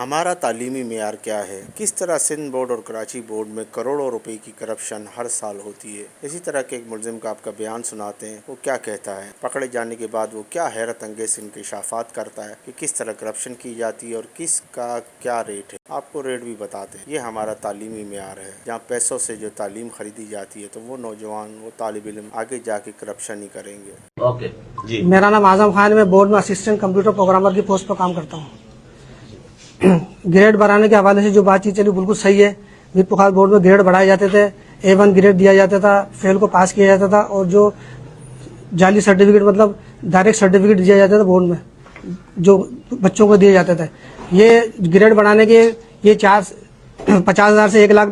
हमारा तालीमी मेयार क्या है? किस तरह सिंध बोर्ड और कराची बोर्ड में करोड़ों रुपए की करप्शन हर साल होती है। इसी तरह के एक मुलजिम का आपका बयान सुनाते हैं, वो क्या कहता है, पकड़े जाने के बाद वो क्या हैरत अंगेज इंकशाफात करता है कि किस तरह करप्शन की जाती है और किसका क्या रेट है। आपको रेट भी बताते हैं। ये हमारा तालीमी मेयार है, जहाँ पैसों से जो तालीम खरीदी जाती है तो वो नौजवान, वो तालिब इल्म आगे जाके करप्शन ही करेंगे। ओके जी। मेरा नाम आजम खान है। मैं बोर्ड में असिस्टेंट कंप्यूटर प्रोग्रामर की पोस्ट पर काम करता हूँ। ग्रेड बढ़ाने के हवाले से जो बातचीत चली बिल्कुल सही है। मीर पुखार बोर्ड में ग्रेड बढ़ाए जाते थे, A1 ग्रेड दिया जाता था, फेल को पास किया जाता था और जो जाली सर्टिफिकेट मतलब डायरेक्ट सर्टिफिकेट दिया जाता था बोर्ड में जो बच्चों को दिए जाते थे। ये ग्रेड बढ़ाने के ये 50,000 से 1 लाख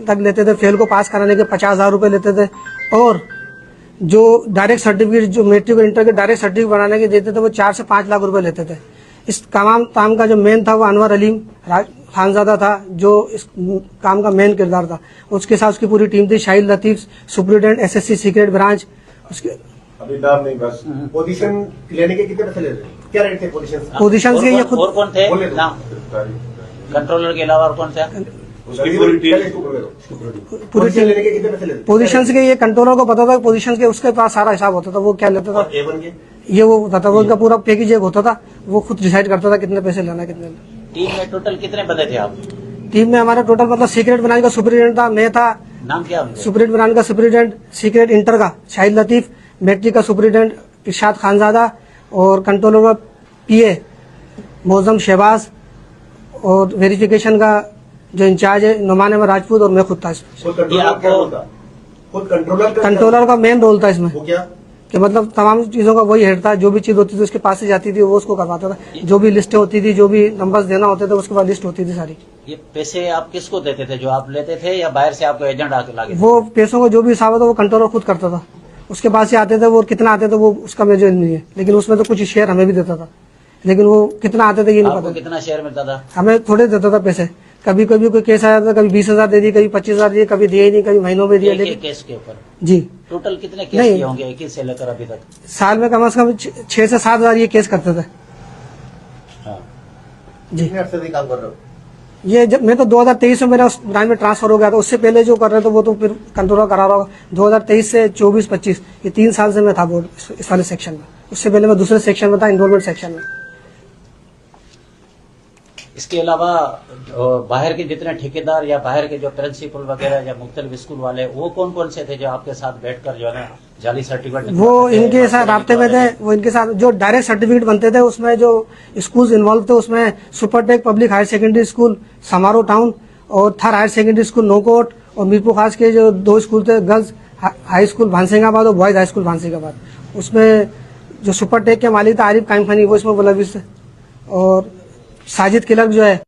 तक लेते थे, फेल को पास कराने के 50,000 रुपये लेते थे और जो डायरेक्ट सर्टिफिकेट जो मैट्रिक और इंटर के डायरेक्ट सर्टिफिकेट बनाने के देते थे वो 4 से 5 लाख रुपए लेते थे। इस काम का जो मेन था वो अनवर अलीम खानजादा था, जो इस काम का मेन किरदार था। उसके साथ उसकी पूरी टीम थी। Shahid Latif superintendent SSC secret branch. उसके अभी नाम नहीं, बस पोजीशन लेने के कितने पैसे लेते? क्या रेट थे पोजीशन के? ये खुद और कौन थे नाम? कंट्रोलर के अलावा और कौन थे? उसकी पूरी टीम लेने के कितने पैसे लेते? पोजीशन के ये कंट्रोलर को पता था। पोजीशन के उसके पास सारा हिसाब होता था, वो क्या लेता था A1 के ये वो होता था। वो उनका पूरा पैकेज एक होता था, वो खुद डिसाइड करता था कितने पैसे लेना कितने। टीम में टोटल कितने बंदे थे आप? टीम में हमारा टोटल मतलब सीक्रेट ब्रांच का सुप्रिटेंडेंट था, मैं था। नाम क्या उनके? सुप्रीटेंडेंट ब्रांच का सुप्रीटेंडेंट, सीक्रेट इंटर का शाहिद लतीफ, मैट्रिक का सुप्रीटेंडेंट इरशाद खानजादा और कंट्रोलर का PA मौजम शहबाज और वेरिफिकेशन का जो इंचार्ज है नुमान अहमद राजपूत और मैं खुद था इसमें। खुद कंट्रोलर का मेन रोल था इसमें वो क्या कि मतलब तमाम चीजों का वही हेड था। जो भी चीज होती थी उसके पास से जाती थी, वो उसको करवाता था। जो भी लिस्टें होती थी, जो भी नंबर्स देना होते थे, उसके बाद लिस्ट होती थी सारी। ये पैसे आप किसको देते थे? जो आप लेते थे या बाहर से आपको एजेंट आके लागे? वो पैसों का जो भी हिसाब होता वो कंट्रोलर खुद करता था। उसके पास से आते थे, वो कितना आते थे वो उसका मुझे नहीं है, लेकिन उसमें तो कुछ शेयर हमें भी देता था। लेकिन वो कितना आते थे ये नहीं आपको पता। कितना शेयर मिलता था? हमें थोड़े देता था पैसे। कभी कभी कोई केस आया था, कभी 20,000 दे दी, कभी 25,000 दिए, कभी दिए ही नहीं, कभी महीनों में दिए। एक लेकिन केस के ऊपर जी टोटल कितने केस नहीं। किए होंगे एक ही से लेकर अभी तक? साल में कम से कम 6 से 7 हजार ये केस करते थे। हाँ। जी कितने अर्से से काम कर रहे हो? ये जब मैं तो 2023 में मेरा उस ब्रांच में ट्रांसफर हो गया था। उससे पहले जो कर रहे थे वो तो फिर कंट्रोलर करा रहा होगा। 2023 से 24-25 ये 3 साल से मैं था बोर्ड इस वाले सेक्शन में। उससे पहले मैं दूसरे सेक्शन में था, एनरोलमेंट सेक्शन में। इसके अलावा बाहर के जितने ठेकेदार या बाहर के जो प्रिंसिपल वगैरह या मुख्तलिफ स्कूल वाले, वो कौन कौन से थे जो आपके साथ बैठकर जो है ना जाली सर्टिफिकेट? वो इनके साथ राब्ते में थे। वो इनके साथ जो डायरेक्ट सर्टिफिकेट बनते थे उसमें जो स्कूल्स इन्वॉल्व थे उसमें Supertech public higher secondary school समारो टाउन और थर हायर सेकेंडरी स्कूल नोकोट और मीरपुर खास के जो 2 स्कूल थे, गर्ल्स हाई स्कूल भानसिंगाबाद और बॉयज हाई स्कूल भानसिंगाबाद। उसमें जो सुपरटेक के मालिक था आरिफ काइम खानी, वो इसमें मुलविस थे। और साजिद क्लर्क जो है